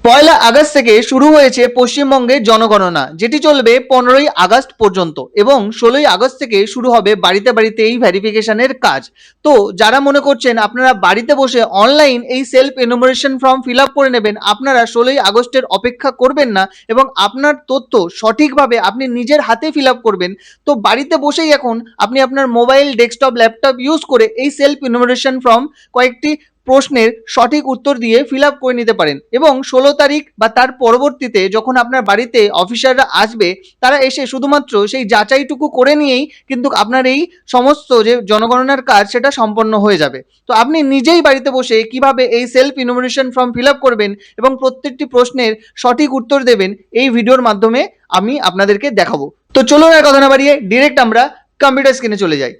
পয়লা August থেকে শুরু হয়েছে পশ্চিমবঙ্গের জনগণনা, যেটি চলবে 15ই আগস্ট পর্যন্ত এবং 16ই আগস্ট থেকে শুরু হবে বাড়িতে বাড়িতে এই ভেরিফিকেশনের কাজ। তো যারা মনে করছেন আপনারা বাড়িতে বসে অনলাইন এই self enumeration form fill up করে নেবেন, আপনারা 16ই আগস্টের অপেক্ষা করবেন না এবং আপনার তথ্য সঠিকভাবে আপনি নিজের হাতে ফিল আপ করবেন। তো বাড়িতে বসেই এখন আপনি আপনার মোবাইল, ডেস্কটপ, ল্যাপটপ ইউজ করে এই সেলফ এনুমারেশন ফর্ম কয়েকটি প্রশ্নের সঠিক উত্তর দিয়ে ফিল আপ করে নিতে পারেন এবং 16 তারিখ বা তার পরবর্তীতে যখন আপনার বাড়িতে অফিসাররা আসবে, তারা এসে শুধুমাত্র সেই যাচাইটুকু করে নিয়েই কিন্তু আপনার এই সমস্ত যে জনগণনার কাজ সেটা সম্পন্ন হয়ে যাবে। তো আপনি নিজেই বাড়িতে বসে কিভাবে এই self enumeration form fill up করবেন এবং প্রত্যেকটি প্রশ্নের সঠিক উত্তর দেবেন, এই ভিডিওর মাধ্যমে আমি আপনাদেরকে দেখাবো। তো চলুন আর কথা না বাড়িয়ে ডিরেক্ট আমরা কম্পিউটার স্ক্রিনে চলে যাই।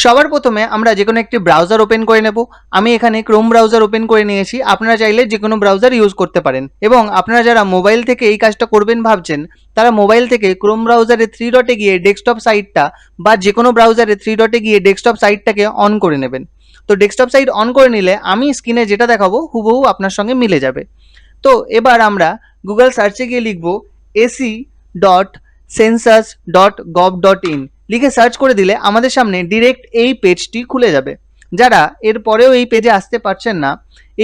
সবার প্রথমে আমরা যে কোনো একটি ব্রাউজার ওপেন করে নেব। আমি এখানে ক্রোম ব্রাউজার ওপেন করে নিয়েছি, আপনারা চাইলে যে কোনো ব্রাউজার ইউজ করতে পারেন। এবং আপনারা যারা মোবাইল থেকে এই কাজটা করবেন ভাবছেন, তারা মোবাইল থেকে ক্রোম ব্রাউজারে 3 ডটে গিয়ে ডেস্কটপ সাইটটা বা যে কোনো ব্রাউজারে 3 ডটে গিয়ে ডেস্কটপ সাইটটাকে অন করে নেবেন। তো ডেস্কটপ সাইট অন করে নিলে আমি স্ক্রিনে যেটা দেখাবো হুবহু আপনার সঙ্গে মিলে যাবে। তো এবার আমরা গুগল সার্চে গিয়ে লিখব ac.census.gov.in, লিখে সার্চ করে দিলে আমাদের সামনে ডিরেক্ট এই পেজটি খুলে যাবে। যারা এর পরেও এই পেজে আসতে পারছেন না,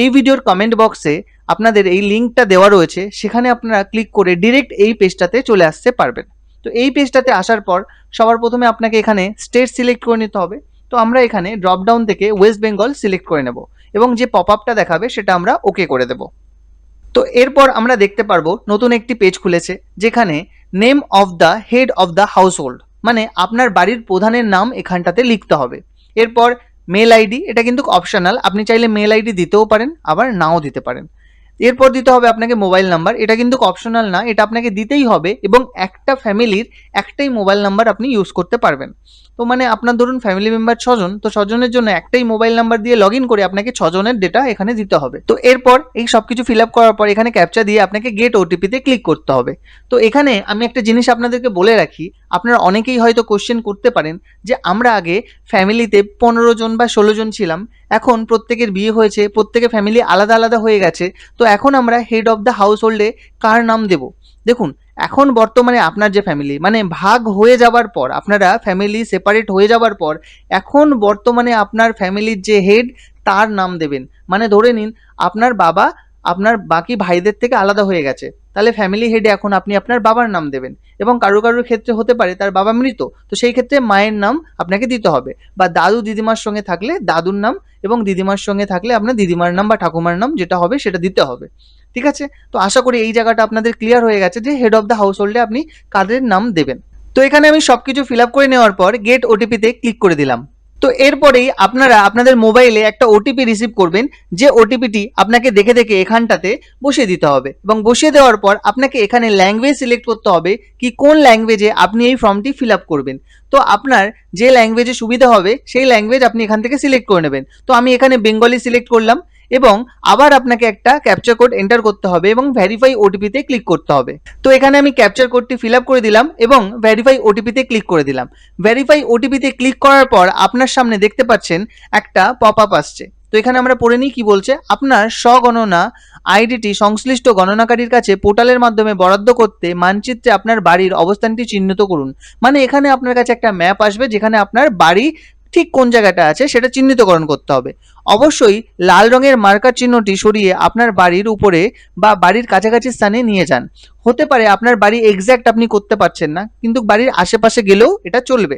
এই ভিডিওর কমেন্ট বক্সে আপনাদের এই লিঙ্কটা দেওয়া রয়েছে, সেখানে আপনারা ক্লিক করে ডিরেক্ট এই পেজটাতে চলে আসতে পারবেন। তো এই পেজটাতে আসার পর সবার প্রথমে আপনাকে এখানে স্টেট সিলেক্ট করে নিতে হবে। তো আমরা এখানে ড্রপ ডাউন থেকে ওয়েস্ট বেঙ্গল সিলেক্ট করে নেব এবং যে পপ আপটা দেখাবে সেটা আমরা ওকে করে দেব। তো এরপর আমরা দেখতে পারবো নতুন একটি পেজ খুলেছে, যেখানে name of the head of the house hold, মানে আপনার বাড়ির প্রধানের নাম এখানটাতে লিখতে হবে। এরপর মেল আইডি, এটা কিন্তু অপশনাল, আপনি চাইলে মেল আইডি দিতেও পারেন আবার নাও দিতে পারেন। এরপর দিতে হবে আপনাকে মোবাইল নাম্বার, এটা কিন্তু অপশনাল না, এটা আপনাকে দিতেই হবে এবং একটা ফ্যামিলির একটাই মোবাইল নাম্বার আপনি ইউজ করতে পারবেন। তো মানে আপনার ধরুন ফ্যামিলি মেম্বার 6 জন, তো 6 জনের জন্য একটাই মোবাইল নাম্বার দিয়ে লগ ইন করে আপনাকে 6 জনের ডেটা এখানে দিতে হবে। তো এরপর এই সব কিছু ফিল আপ করার পর এখানে ক্যাপচা দিয়ে আপনাকে গেট ওটিপিতে ক্লিক করতে হবে। তো এখানে আমি একটা জিনিস আপনাদেরকে বলে রাখি, আপনারা অনেকেই হয়তো কোশ্চেন করতে পারেন যে আমরা আগে ফ্যামিলিতে 15 জন বা 16 জন ছিলাম, এখন প্রত্যেকের বিয়ে হয়েছে, প্রত্যেকের ফ্যামিলি আলাদা আলাদা হয়ে গেছে, তো এখন আমরা হেড অফ দ্য হাউস হোল্ডে কার নাম দেব? দেখুন, এখন বর্তমানে আপনার যে ফ্যামিলি মানে ভাগ হয়ে যাবার পর, আপনারা ফ্যামিলি সেপারেট হয়ে যাবার পর এখন বর্তমানে আপনার ফ্যামিলির যে হেড তার নাম দেবেন। মানে ধরে নিন আপনার বাবা আপনার বাকি ভাইদের থেকে আলাদা হয়ে গেছে, তাহলে ফ্যামিলি হেডে এখন আপনি আপনার বাবার নাম দেবেন। এবং কারো কারোর ক্ষেত্রে হতে পারে তার বাবা মৃত, তো সেই ক্ষেত্রে মায়ের নাম আপনাকে দিতে হবে, বা দাদু দিদিমার সঙ্গে থাকলে দাদুর নাম, এবং দিদিমার সঙ্গে থাকলে আপনার দিদিমার নাম বা ঠাকুমার নাম যেটা হবে সেটা দিতে হবে। ঠিক আছে, তো আশা করি এই জায়গাটা আপনাদের ক্লিয়ার হয়ে গেছে যে হেড অফ দ্য হাউস হোল্ডে আপনি কাদের নাম দেবেন। তো এখানে আমি সবকিছু ফিল আপ করে নেওয়ার পর গেট ওটিপিতে ক্লিক করে দিলাম। তো এরপরেই আপনারা আপনাদের মোবাইলে একটা ওটিপি রিসিভ করবেন, যে ওটিপিটি আপনাকে দেখে দেখে এখানটাতে বসিয়ে দিতে হবে এবং বসিয়ে দেওয়ার পর আপনাকে এখানে ল্যাঙ্গুয়েজ সিলেক্ট করতে হবে কি কোন ল্যাঙ্গুয়েজে আপনি এই ফর্মটি ফিল আপ করবেন। তো আপনার যে ল্যাঙ্গুয়েজে সুবিধা হবে সেই ল্যাঙ্গুয়েজ আপনি এখান থেকে সিলেক্ট করে নেবেন। তো আমি এখানে বেঙ্গলি সিলেক্ট করলাম এবং আবার আপনাকে একটা ক্যাপচার কোড এন্টার করতে হবে এবং ভেরিফাই ওটিপিতে ক্লিক করতে হবে। তো এখানে আমি ক্যাপচার কোডটি ফিল আপ করে দিলাম এবং ভেরিফাই ওটিপিতে ক্লিক করে দিলাম। ভেরিফাই ওটিপিতে ক্লিক করার পর আপনার সামনে দেখতে পাচ্ছেন একটা পপ আপ আসছে। তো এখানে আমরা পড়ে নিই কি বলছে, আপনার স্বগণনা আইডিটি সংশ্লিষ্ট গণনাকারীর কাছে পোর্টালের মাধ্যমে বরাদ্দ করতে মানচিত্রে আপনার বাড়ির অবস্থানটি চিহ্নিত করুন। মানে এখানে আপনার কাছে একটা ম্যাপ আসবে যেখানে আপনার বাড়ি ঠিক কোন জায়গাটা আছে সেটা চিহ্নিতকরণ করতে হবে। অবশ্যই লাল রঙের মার্কার চিহ্নটি সরিয়ে আপনার বাড়ির উপরে বা বাড়ির কাছাকাছি স্থানে নিয়ে যান। হতে পারে আপনার বাড়ি এক্স্যাক্ট আপনি করতে পারছেন না, কিন্তু বাড়ির আশেপাশে গেলেও এটা চলবে।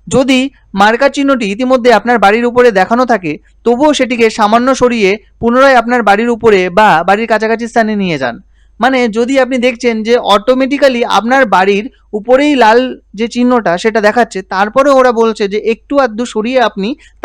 যদি মার্কার চিহ্নটি ইতিমধ্যে আপনার বাড়ির উপরে দেখানো থাকে, তবুও সেটিকে সামান্য সরিয়ে পুনরায় আপনার বাড়ির উপরে বা বাড়ির কাছাকাছি স্থানে নিয়ে যান। মানে যদি আপনি দেখছেন যে অটোমেটিক্যালি আপনার বাড়ির উপরেই লাল যে চিহ্নটা সেটা দেখাচ্ছে, তারপরে ওরা বলছে যে একটু আধটু সরিয়ে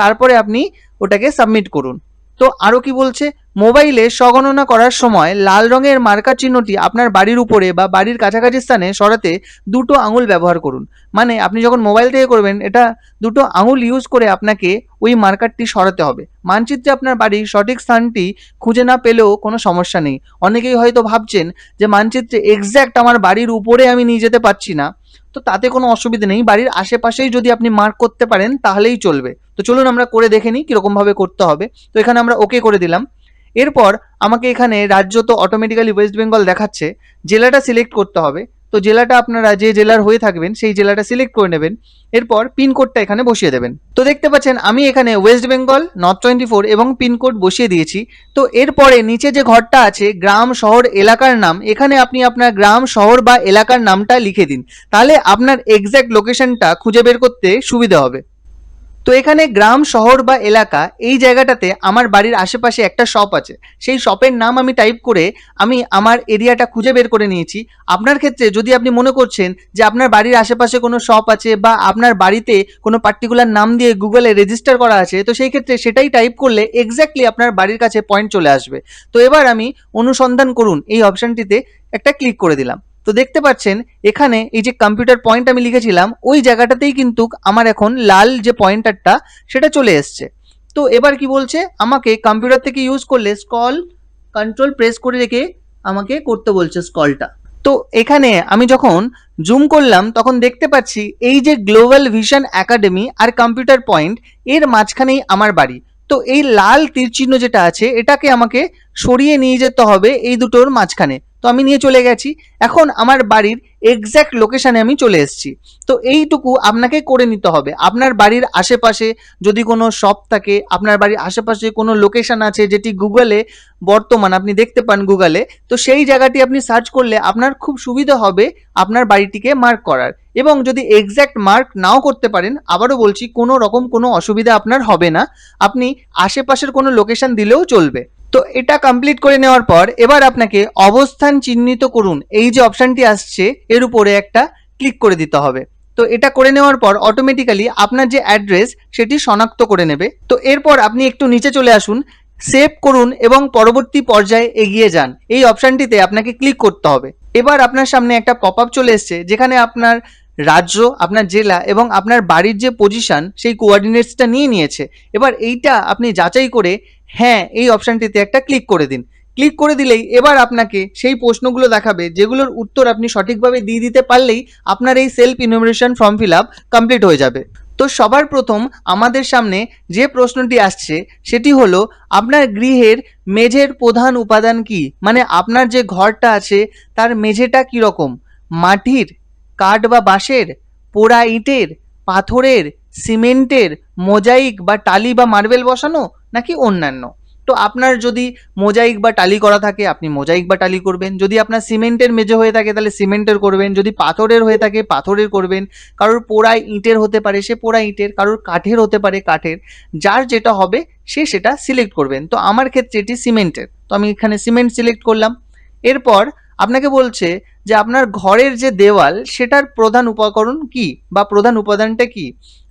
তারপরে আপনি ওটাকে সাবমিট করুন। তো আরও কি বলছে, মোবাইলে স্বগণনা করার সময় লাল রঙের মার্কার চিহ্নটি আপনার বাড়ির উপরে বা বাড়ির কাছাকাছি স্থানে সরাতে 2টো আঙুল ব্যবহার করুন। মানে আপনি যখন মোবাইল থেকে করবেন, এটা 2টো আঙুল ইউজ করে আপনাকে ওই মার্কারটি সরাতে হবে। মানচিত্রে আপনার বাড়ির সঠিক স্থানটি খুঁজে না পেলেও কোনো সমস্যা নেই। অনেকেই হয়তো ভাবছেন যে মানচিত্রে এক্স্যাক্ট আমার বাড়ির উপরে আমি নিয়ে যেতে পারছি না, তো তাতে কোনো অসুবিধা নেই, বাড়ির আশেপাশেই যদি আপনি মার্ক করতে পারেন তাহলেই চলবে। তো চলুন আমরা করে দেখে নিই কীরকমভাবে করতে হবে। তো এখানে আমরা ওকে করে দিলাম। এরপর আমাকে এখানে রাজ্য তো অটোমেটিক্যালি ওয়েস্ট বেঙ্গল দেখাচ্ছে, জেলাটা সিলেক্ট করতে হবে। তো জেলাটা আপনারা যে জেলার হয়ে থাকবেন সেই জেলাটা সিলেক্ট করে নেবেন। এরপর পিনকোডটা এখানে বসিয়ে দেবেন। তো দেখতে পাচ্ছেন আমি এখানে ওয়েস্ট বেঙ্গল নর্থ 24 এবং পিনকোড বসিয়ে দিয়েছি। তো এরপরে নিচে যে ঘরটা আছে গ্রাম শহর এলাকার নাম, এখানে আপনি আপনার গ্রাম শহর বা এলাকার নামটা লিখে দিন, তাহলে আপনার এক্স্যাক্ট লোকেশনটা খুঁজে বের করতে সুবিধা হবে। তো এখানে গ্রাম শহর বা এলাকা এই জায়গাটাতে আমার বাড়ির আশেপাশে একটা শপ আছে, সেই শপের নাম আমি টাইপ করে আমি আমার এরিয়াটা খুঁজে বের করে নিয়েছি। আপনার ক্ষেত্রে যদি আপনি মনে করছেন যে আপনার বাড়ির আশেপাশে কোনো শপ আছে বা আপনার বাড়িতে কোনো পার্টিকুলার নাম দিয়ে গুগলে রেজিস্টার করা আছে, তো সেই ক্ষেত্রে সেটাই টাইপ করলে এক্স্যাক্টলি আপনার বাড়ির কাছে পয়েন্ট চলে আসবে। তো এবার আমি অনুসন্ধান করুন এই অপশানটিতে একটা ক্লিক করে দিলাম। তো দেখতে পাচ্ছেন এখানে এই যে কম্পিউটার পয়েন্ট আমি লিখেছিলাম ওই জায়গাটাতেই কিন্তু আমার এখন লাল যে পয়েন্টারটা সেটা চলে এসছে। তো এবার কি বলছে, আমাকে কম্পিউটার থেকে ইউজ করলে স্ক্রল কন্ট্রোল প্রেস করে রেখে আমাকে করতে বলছে স্ক্রলটা। তো এখানে আমি যখন জুম করলাম তখন দেখতে পাচ্ছি এই যে গ্লোবাল ভিশন একাডেমি আর কম্পিউটার পয়েন্ট এর মাঝখানেই আমার বাড়ি। তো এই লাল তীর চিহ্ন যেটা আছে এটাকে আমাকে সরিয়ে নিয়ে যেতে হবে এই দুটোর মাঝখানে। তো আমি নিয়ে চলে গেছি, এখন আমার বাড়ির এক্স্যাক্ট লোকেশানে আমি চলে এসেছি। তো এইটুকু আপনাকে করে নিতে হবে। আপনার বাড়ির আশেপাশে যদি কোনো শপ থাকে, আপনার বাড়ির আশেপাশে কোনো লোকেশান আছে যেটি গুগলে বর্তমান আপনি দেখতে পান গুগলে, তো সেই জায়গাটি আপনি সার্চ করলে আপনার খুব সুবিধা হবে আপনার বাড়িটিকে মার্ক করার। এবং যদি এক্স্যাক্ট মার্ক নাও করতে পারেন, আবারও বলছি কোনো রকম কোনো অসুবিধা আপনার হবে না, আপনি আশেপাশের কোনো লোকেশান দিলেও চলবে। তো এটা কমপ্লিট করে নেওয়ার পর এবার আপনাকে অবস্থান চিহ্নিত করুন এই যে অপশানটি আসছে এর উপরে একটা ক্লিক করে দিতে হবে। তো এটা করে নেওয়ার পর অটোমেটিক্যালি আপনার যে অ্যাড্রেস সেটি শনাক্ত করে নেবে। তো এরপর আপনি একটু নিচে চলে আসুন, সেভ করুন এবং পরবর্তী পর্যায়ে এগিয়ে যান এই অপশানটিতে আপনাকে ক্লিক করতে হবে। এবার আপনার সামনে একটা পপ আপ চলে এসছে যেখানে আপনার রাজ্য, আপনার জেলা এবং আপনার বাড়ির যে পজিশন সেই কোঅর্ডিনেটসটা নিয়ে নিয়েছে। এবার এইটা আপনি যাচাই করে হ্যাঁ এই অপশানটিতে একটা ক্লিক করে দিন। ক্লিক করে দিলেই এবার আপনাকে সেই প্রশ্নগুলো দেখাবে যেগুলোর উত্তর আপনি সঠিকভাবে দিয়ে দিতে পারলেই আপনার এই self enumeration form fill up complete হয়ে যাবে। তো সবার প্রথম আমাদের সামনে যে প্রশ্নটি আসছে সেটি হলো আপনার গৃহের মেঝের প্রধান উপাদান কি, মানে আপনার যে ঘরটা আছে তার মেঝেটা কীরকম, মাটির, কাঠ বা বাঁশের, পোড়া ইটের, পাথরের, সিমেন্টের, মোজাইক বা টালি বা মার্বেল বসানো নাকি অন্যান্য। তো আপনার যদি মোজাইক বা টালি করা থাকে আপনি মোজাইক বা টালি করবেন, যদি আপনার সিমেন্টের মেঝে হয়ে থাকে তাহলে সিমেন্টের করবেন, যদি পাথরের হয়ে থাকে পাথরের করবেন, কারোর পোড়া ইটের হতে পারে সে পোড়া ইটের, কারোর কাঠের হতে পারে কাঠের, যার যেটা হবে সে সেটা সিলেক্ট করবেন। তো আমার ক্ষেত্রে এটি সিমেন্টের, তো আমি এখানে সিমেন্ট সিলেক্ট করলাম। এরপর আপনাকে বলছে যে আপনার ঘরের যে দেওয়াল সেটার প্রধান উপকরণ কি বা প্রধান উপাদানটা কি,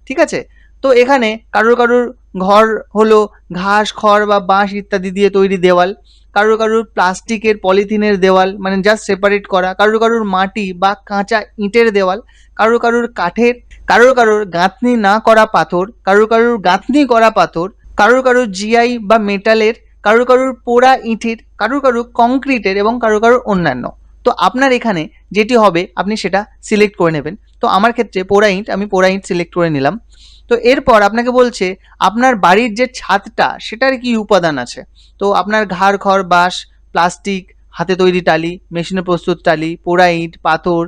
ঠিক আছে। তো এখানে কারোর কারোর ঘর হলো ঘাস খড় বা বাঁশ ইত্যাদি দিয়ে তৈরি দেওয়াল, কারোর কারোর প্লাস্টিকের পলিথিনের দেওয়াল মানে জাস্ট সেপারেট করা, কারোর কারোর মাটি বা কাঁচা ইটের দেওয়াল, কারোর কারোর কাঠের, কারোর কারোর গাঁথনি না করা পাথর, কারোর কারোর গাঁথনি করা পাথর, কারোর কারোর জিআই বা মেটালের, কারোর কারোর পোড়া ইটের, কারোর কারোর কংক্রিটের এবং কারোর কারোর অন্যান্য। তো আপনার এখানে যেটি হবে আপনি সেটা সিলেক্ট করে নেবেন। তো আমার ক্ষেত্রে পোড়া ইট, আমি পোড়া ইট সিলেক্ট করে নিলাম। তো এরপর আপনাকে বলছে আপনার বাড়ির যে ছাদটা সেটার কি উপাদান আছে। তো আপনার ঘাড় খড় বাঁশ, প্লাস্টিক, হাতে তৈরি টালি, মেশিনে প্রস্তুত টালি, পোড়া ইট, পাথর,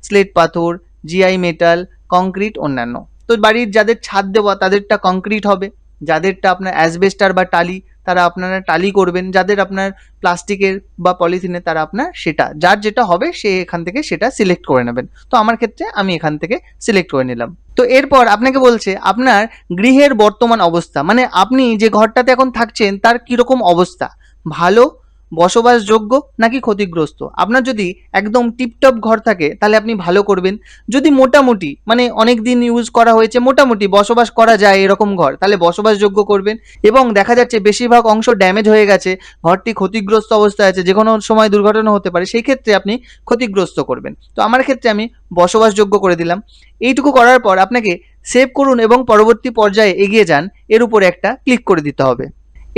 স্লেট পাথর, জিআই মেটাল, কংক্রিট, অন্যান্য। তো বাড়ির যাদের ছাদ দেওয়া তাদেরটা কংক্রিট হবে, যাদেরটা আপনার অ্যাসবেস্টার বা টালি তারা আপনারা টালি করবেন, যাদের আপনার প্লাস্টিকের বা পলিথিনের তারা আপনার সেটা, যার যেটা হবে সে এখান থেকে সেটা সিলেক্ট করে নেবেন। তো আমার ক্ষেত্রে আমি এখান থেকে সিলেক্ট করে নিলাম। তো এরপর আপনাকে বলছে আপনার গৃহের বর্তমান অবস্থা, মানে আপনি যে ঘরটাতে এখন থাকছেন তার কীরকম অবস্থা, ভালো, বসবাসযোগ্য নাকি ক্ষতিগ্রস্ত। আপনার যদি একদম টিপটপ ঘর থাকে তাহলে আপনি ভালো করবেন, যদি মোটামুটি মানে অনেক দিন ইউজ করা হয়েছে মোটামুটি বসবাস করা যায় এরকম ঘর তাহলে বসবাসযোগ্য করবেন, এবং দেখা যাচ্ছে বেশিরভাগ অংশ ড্যামেজ হয়ে গেছে, ঘরটি ক্ষতিগ্রস্ত অবস্থায় আছে, যে কোনো সময় দুর্ঘটনা হতে পারে, সেই ক্ষেত্রে আপনি ক্ষতিগ্রস্ত করবেন। তো আমার ক্ষেত্রে আমি বসবাসযোগ্য করে দিলাম। এইটুকু করার পর আপনাকে সেভ করুন এবং পরবর্তী পর্যায়ে এগিয়ে যান এর উপরে একটা ক্লিক করে দিতে হবে।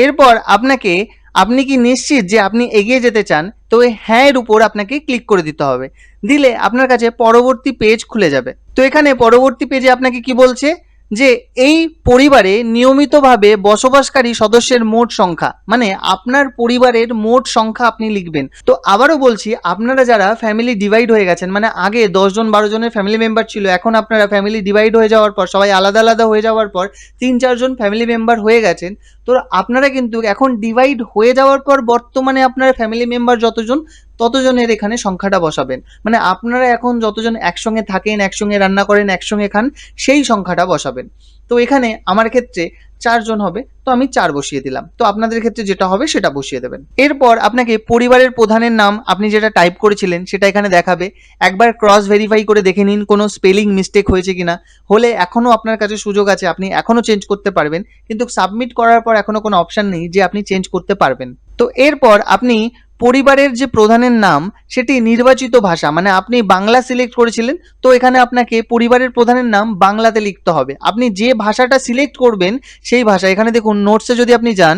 এরপর আপনাকে আপনি কি নিশ্চিত যে আপনি এগিয়ে যেতে চান? তো এই হ্যাঁ এর উপর আপনাকে ক্লিক করে দিতে হবে। দিলে আপনার কাছে পরবর্তী পেজ খুলে যাবে। তো এখানে পরবর্তী পেজে আপনাকে কি বলছে যে এই পরিবারে নিয়মিতভাবে বসবাসকারী সদস্যের মোট সংখ্যা, মানে আপনার পরিবারের মোট সংখ্যা আপনি লিখবেন। তো আবারও বলছি, আপনারা যারা ফ্যামিলি ডিভাইড হয়ে গেছেন, মানে আগে 10 জন 12 জনের ফ্যামিলি মেম্বার ছিল, এখন আপনারা ফ্যামিলি ডিভাইড হয়ে যাওয়ার পর, সবাই আলাদা আলাদা হয়ে যাওয়ার পর 3-4 জন ফ্যামিলি মেম্বার হয়ে গেছেন। তো আপনারা কিন্তু এখন ডিভাইড হয়ে যাওয়ার পর বর্তমানে আপনার ফ্যামিলি মেম্বার যতজন, ততজনের এখানে সংখ্যাটা বসাবেন। মানে আপনারা এখন যতজন একসঙ্গে থাকেন, একসঙ্গে রান্না করেন, একসঙ্গে খান, সেই সংখ্যাটা বসাবেন। তো এখানে আমার ক্ষেত্রে 4 জন হবে, তো আমি 4 বসিয়ে দিলাম। তো আপনাদের ক্ষেত্রে যেটা হবে সেটা বসিয়ে দেবেন। এরপর আপনাকে পরিবারের প্রধানের নাম আপনি যেটা টাইপ করেছিলেন সেটা এখানে দেখাবে। একবার ক্রস ভেরিফাই করে দেখে নিন কোনো স্পেলিং মিস্টেক হয়েছে কিনা। হলে এখনও আপনার কাছে সুযোগ আছে, আপনি এখনও চেঞ্জ করতে পারবেন, কিন্তু সাবমিট করার পর এখনও কোনো অপশান নেই যে আপনি চেঞ্জ করতে পারবেন। তো এরপর আপনি পরিবারের যে প্রধানের নাম সেটি নির্বাচিত ভাষা, মানে আপনি বাংলা সিলেক্ট করেছিলেন, তো এখানে আপনাকে পরিবারের প্রধানের নাম বাংলাতে লিখতে হবে। আপনি যে ভাষাটা সিলেক্ট করবেন সেই ভাষা, এখানে দেখুন নোটসে যদি আপনি যান,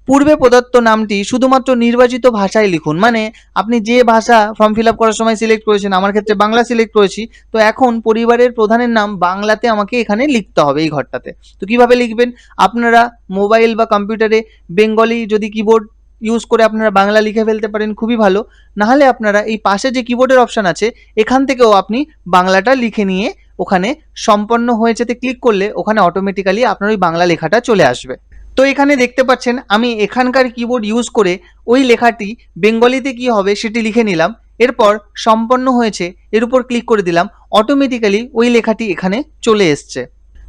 পূর্বে প্রদত্ত নামটি শুধুমাত্র নির্বাচিত ভাষায় লিখুন। মানে আপনি যে ভাষা ফর্ম ফিল আপ করার সময় সিলেক্ট করেছেন, আমার ক্ষেত্রে বাংলা সিলেক্ট করেছি, তো এখন পরিবারের প্রধানের নাম বাংলাতে আমাকে এখানে লিখতে হবে এই ঘরটাতে। তো কিভাবে লিখবেন? আপনারা মোবাইল বা কম্পিউটারে বেঙ্গলি যদি কিবোর্ড ইউজ করে আপনারা বাংলা লিখে ফেলতে পারেন, খুবই ভালো। নাহলে আপনারা এই পাশে যে কিবোর্ডের অপশান আছে এখান থেকেও আপনি বাংলাটা লিখে নিয়ে ওখানে সম্পন্ন হয়েছেতে ক্লিক করলে ওখানে অটোমেটিক্যালি আপনার ওই বাংলা লেখাটা চলে আসবে। তো এখানে দেখতে পাচ্ছেন আমি এখানকার কিবোর্ড ইউজ করে ওই লেখাটি বেঙ্গলিতে কি হবে সেটি লিখে নিলাম। এরপর সম্পন্ন হয়েছে এর উপর ক্লিক করে দিলাম, অটোমেটিক্যালি ওই লেখাটি এখানে চলে এসছে।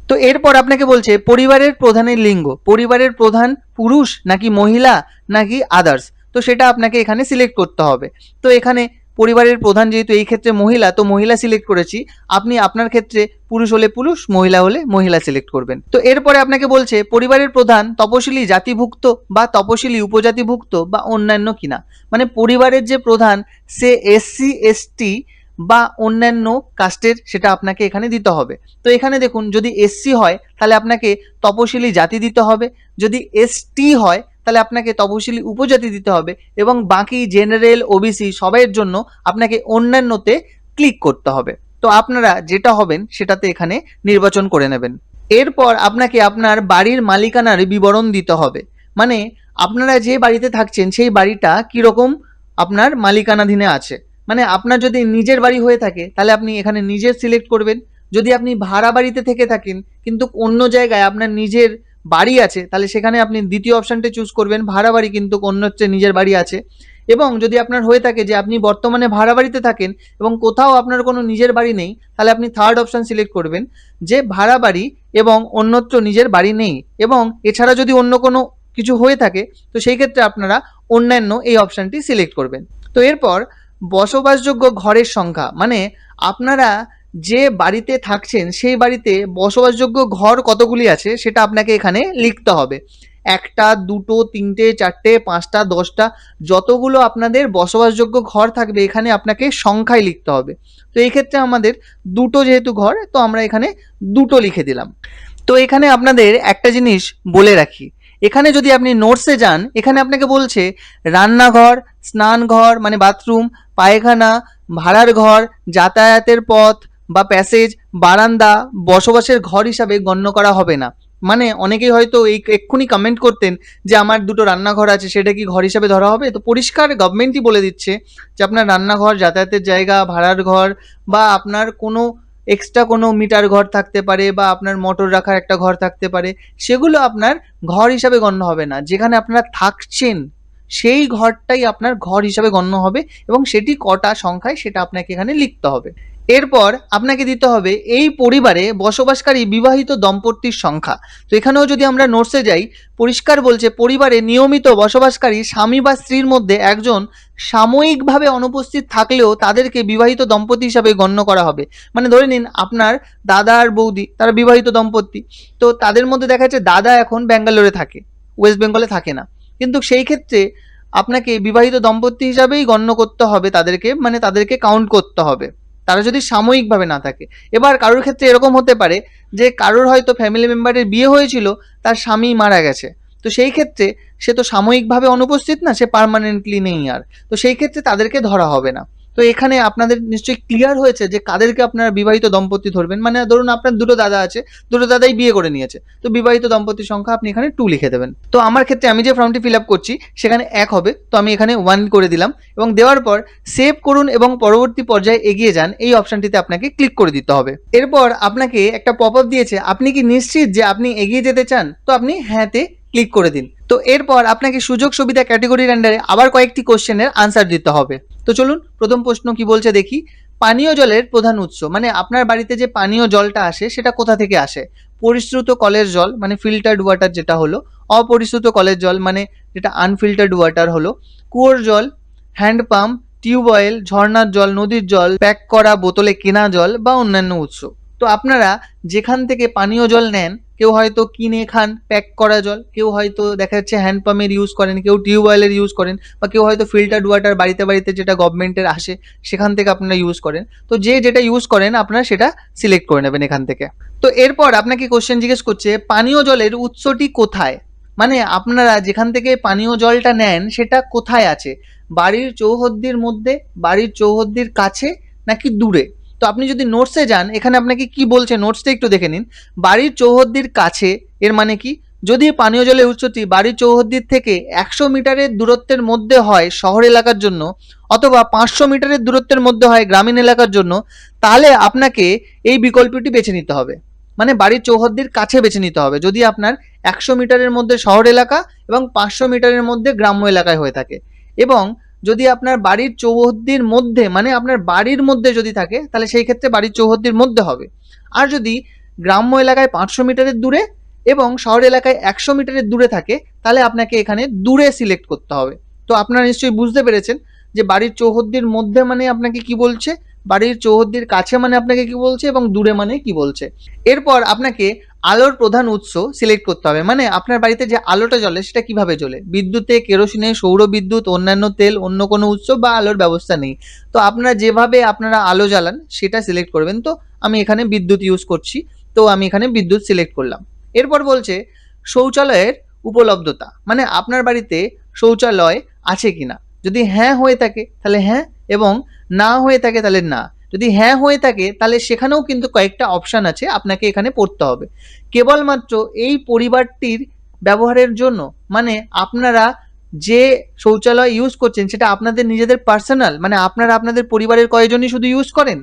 তো এরপর আপনাকে বলছে পরিবারের প্রধানের লিঙ্গ, পরিবারের প্রধান পুরুষ নাকি মহিলা নাকি আদার্স, তো সেটা আপনাকে এখানে সিলেক্ট করতে হবে। তো এখানে পরিবারের প্রধান যেহেতু এই ক্ষেত্রে মহিলা, তো মহিলা সিলেক্ট করেছি। আপনি আপনার ক্ষেত্রে পুরুষ হলে পুরুষ, মহিলা হলে মহিলা সিলেক্ট করবেন। তো এরপরে আপনাকে বলছে পরিবারের প্রধান তপশিলি জাতিভুক্ত বা তপশিলি উপজাতিভুক্ত বা অন্যান্য কিনা, মানে পরিবারের যে প্রধান সে এসসি এসটি বা অন্যান্য কাস্টের, সেটা আপনাকে এখানে দিতে হবে। তো এখানে দেখুন যদি এসসি হয় তাহলে আপনাকে তপশিলি জাতি দিতে হবে, যদি এসটি হয় তাহলে আপনাকে তপশিলি উপজাতি দিতে হবে, এবং বাকি জেনারেল ওবিসি সবাইয়ের জন্য আপনাকে অন্যান্যতে ক্লিক করতে হবে। তো আপনারা যেটা হবেন সেটাতে এখানে নির্বাচন করে নেবেন। এরপর আপনাকে আপনার বাড়ির মালিকানার বিবরণ দিতে হবে, মানে আপনারা যে বাড়িতে থাকছেন সেই বাড়িটা কীরকম আপনার মালিকানাধীনে আছে। মানে আপনার যদি নিজের বাড়ি হয়ে থাকে তাহলে আপনি এখানে নিজের সিলেক্ট করবেন। যদি আপনি ভাড়া বাড়িতে থেকে থাকেন কিন্তু অন্য জায়গায় আপনার নিজের বাড়ি আছে, তাহলে সেখানে আপনি দ্বিতীয় অপশানটা চুজ করবেন, ভাড়া বাড়ি কিন্তু অন্য হচ্ছে নিজের বাড়ি আছে। এবং যদি আপনার হয়ে থাকে যে আপনি বর্তমানে ভাড়া বাড়িতে থাকেন এবং কোথাও আপনার কোনো নিজের বাড়ি নেই, তাহলে আপনি থার্ড অপশান সিলেক্ট করবেন যে ভাড়া বাড়ি এবং অন্যত্র নিজের বাড়ি নেই, এবং এছাড়া যদি অন্য কোনো কিছু হয়ে থাকে তো সেই ক্ষেত্রে আপনারা অন্যান্য এই অপশানটি সিলেক্ট করবেন। তো এরপর বসবাসযোগ্য ঘরের সংখ্যা, মানে আপনারা যে বাড়িতে থাকছেন সেই বাড়িতে বসবাসযোগ্য ঘর কতগুলি আছে সেটা আপনাকে এখানে লিখতে হবে। 1টা 2টো 3টে 4টে 5টা 10টা যতগুলো আপনাদের বসবাসযোগ্য ঘর থাকবে এখানে আপনাকে সংখ্যায় লিখতে হবে। তো এই ক্ষেত্রে আমাদের 2টো যেহেতু ঘর, তো আমরা এখানে 2টো লিখে দিলাম। তো এখানে আপনাদের একটা জিনিস বলে রাখি, এখানে যদি আপনি নোটসে যান এখানে আপনাকে বলছে রান্নাঘর, স্নানঘর মানে বাথরুম, পায়খানা, ভাড়ার ঘর, যাতায়াতের পথ বা প্যাসেজ, বারান্দা বসবাসের ঘর হিসাবে গণ্য করা হবে না। মানে অনেকেই হয়তো এই এক্ষুনি কমেন্ট করতেন যে আমার 2টো রান্নাঘর আছে সেটা কি ঘর হিসাবে ধরা হবে। তো পরিষ্কার গভর্নমেন্টই বলে দিচ্ছে যে আপনার রান্নাঘর, যাতায়াতের জায়গা, ভাড়ার ঘর বা আপনার কোনো এক্সট্রা কোনো মিটার ঘর থাকতে পারে বা আপনার মোটর রাখার একটা ঘর থাকতে পারে, সেগুলো আপনার ঘর হিসাবে গণ্য হবে না। যেখানে আপনারা থাকছেন সেই ঘরটাই আপনার ঘর হিসাবে গণ্য হবে, এবং সেটি কটা সংখ্যায় সেটা আপনাকে এখানে লিখতে হবে। এরপর আপনাকে দিতে হবে এই পরিবারে বসবাসকারী বিবাহিত দম্পতির সংখ্যা। তো এখানেও যদি আমরা নোটসে যাই পরিষ্কার বলছে পরিবারে নিয়মিত বসবাসকারী স্বামী বা স্ত্রীর মধ্যে একজন সাময়িকভাবে অনুপস্থিত থাকলেও তাদেরকে বিবাহিত দম্পতি হিসাবে গণ্য করা হবে। মানে ধরে নিন আপনার দাদা আর বৌদি তারা বিবাহিত দম্পতি, তো তাদের মধ্যে দেখা যাচ্ছে দাদা এখন ব্যাঙ্গালোরে থাকে, ওয়েস্ট বেঙ্গলে থাকে না, কিন্তু সেই ক্ষেত্রে আপনাকে বিবাহিত দম্পতি হিসাবেই গণ্য করতে হবে তাদেরকে, মানে তাদেরকে কাউন্ট করতে হবে তারা যদি সাময়িকভাবে না থাকে। এবার কারোর ক্ষেত্রে এরকম হতে পারে যে কারোর হয়তো ফ্যামিলি মেম্বারের বিয়ে হয়েছিল, তার স্বামী মারা গেছে, তো সেই ক্ষেত্রে সে তো সাময়িকভাবে অনুপস্থিত না, সে পার্মানেন্টলি নেই আর, তো সেই ক্ষেত্রে তাদেরকে ধরা হবে না। তো এখানে আপনাদের নিশ্চয়ই ক্লিয়ার হয়েছে যে কাদেরকে আপনারা বিবাহিত দম্পতি ধরবেন। মানে ধরুন আপনার দুটো দাদা আছে, দুটো দাদাই বিয়ে করে নিয়েছে, তো বিবাহিত দম্পতির সংখ্যা আপনি এখানে 2 লিখে দেবেন। তো আমার ক্ষেত্রে আমি যে ফর্মটি ফিল আপ করছি সেখানে 1 হবে, তো আমি এখানে 1 করে দিলাম এবং দেওয়ার পর সেভ করুন এবং পরবর্তী পর্যায়ে এগিয়ে যান এই অপশনটিতে আপনাকে ক্লিক করে দিতে হবে। এরপর আপনাকে একটা পপ আপ দিয়েছে, আপনি কি নিশ্চিত যে আপনি এগিয়ে যেতে চান? তো আপনি হ্যাঁতে ক্লিক করে দিন। তো এরপর আপনাকে সুযোগ সুবিধা ক্যাটেগরির আন্ডারে আবার কয়েকটি কোশ্চেনের আনসার দিতে হবে। তো চলুন প্রথম প্রশ্ন কি বলছে দেখি। পানীয় জলের প্রধান উৎস, মানে আপনার বাড়িতে যে পানীয় জলটা আসে সেটা কোথা থেকে আসে? পরিশ্রুত কলের জল মানে ফিল্টার্ড ওয়াটার যেটা হলো, অপরিশ্রুত কলের জল মানে যেটা আনফিল্টার্ড ওয়াটার হলো, কুয়োর জল, হ্যান্ড পাম্প, টিউবওয়েল, ঝর্ণার জল, নদীর জল, প্যাক করা বোতলে কেনা জল বা অন্যান্য উৎস। তো আপনারা যেখান থেকে পানীয় জল নেন, কেউ হয়তো কিনে খান প্যাক করা জল, কেউ হয়তো দেখা যাচ্ছে হ্যান্ড পাম্পের ইউজ করেন, কেউ টিউবওয়েলের ইউজ করেন, বা কেউ হয়তো ফিল্টার্ড ওয়াটার বাড়িতে বাড়িতে যেটা গভর্নমেন্টের আসে সেখান থেকে আপনারা ইউজ করেন। তো যে যেটা ইউজ করেন আপনারা সেটা সিলেক্ট করে নেবেন এখান থেকে। তো এরপর আপনাকে কোশ্চেন জিজ্ঞেস করছে পানীয় জলের উৎসটি কোথায়, মানে আপনারা যেখান থেকে পানীয় জলটা নেন সেটা কোথায় আছে? বাড়ির চৌহদ্দির মধ্যে, বাড়ির চৌহদ্দির কাছে, নাকি দূরে? তো আপনি যদি নোটসে যান, এখানে আপনাকে কি বলছে নোটসটা একটু দেখে নিন। বাড়ির চৌহদ্দির কাছে এর মানে কি? যদি পানীয় জলের উৎসটি বাড়ির চৌহদ্দির থেকে 100 মিটারের দূরত্বের মধ্যে হয় শহর এলাকার জন্য, অথবা 500 মিটারের দূরত্বের মধ্যে হয় গ্রামীণ এলাকার জন্য, তাহলে আপনাকে এই বিকল্পটি বেছে নিতে হবে। মানে বাড়ির চৌহদ্দির কাছে বেছে নিতে হবে যদি আপনার 100 মিটারের মধ্যে শহর এলাকা এবং 500 মিটারের মধ্যে গ্রাম্য এলাকায় হয়ে থাকে। এবং যদি আপনার বাড়ির চৌহদ্দির মধ্যে, মানে আপনার বাড়ির মধ্যে যদি থাকে, তাহলে সেই ক্ষেত্রে বাড়ির চৌহদ্দির মধ্যে হবে। আর যদি গ্রাম্য এলাকায় 500 মিটারের দূরে এবং শহর এলাকায় 100 মিটারের দূরে থাকে, তাহলে আপনাকে এখানে দূরে সিলেক্ট করতে হবে। তো আপনারা নিশ্চয়ই বুঝতে পেরেছেন যে বাড়ির চৌহদ্দির মধ্যে মানে আপনাকে কি বলছে, বাড়ির চৌহদ্দির কাছে মানে আপনাকে কি বলছে, এবং দূরে মানে কি বলছে। এরপর আপনাকে আলোর প্রধান উৎস সিলেক্ট করতে হবে, মানে আপনার বাড়িতে যে আলোটা জ্বলে সেটা কিভাবে জ্বলে, বিদ্যুতে, কেরোসিনে, সৌর বিদ্যুৎ, অন্যান্য তেল, অন্য কোনো উৎস বা আলোর ব্যবস্থা নেই। তো আপনারা যেভাবে আপনারা আলো জ্বালান সেটা সিলেক্ট করবেন। তো আমি এখানে বিদ্যুৎ ইউজ করছি, তো আমি এখানে বিদ্যুৎ সিলেক্ট করলাম। এরপর বলছে শৌচালয়ের উপলব্ধতা, মানে আপনার বাড়িতে শৌচালয় আছে কিনা। যদি হ্যাঁ হয়ে থাকে তাহলে হ্যাঁ, এবং না হয়ে থাকে তাহলে না। যদি হ্যাঁ হয়ে থাকে তাহলে সেখানেও কিন্তু কয়েকটা অপশান আছে, আপনাকে এখানে পড়তে হবে। কেবলমাত্র এই পরিবারটির ব্যবহারের জন্য, মানে আপনারা যে শৌচালয় ইউজ করছেন সেটা আপনাদের নিজেদের পার্সোনাল, মানে আপনারা আপনাদের পরিবারের কয়েকজনই শুধু ইউজ করেন,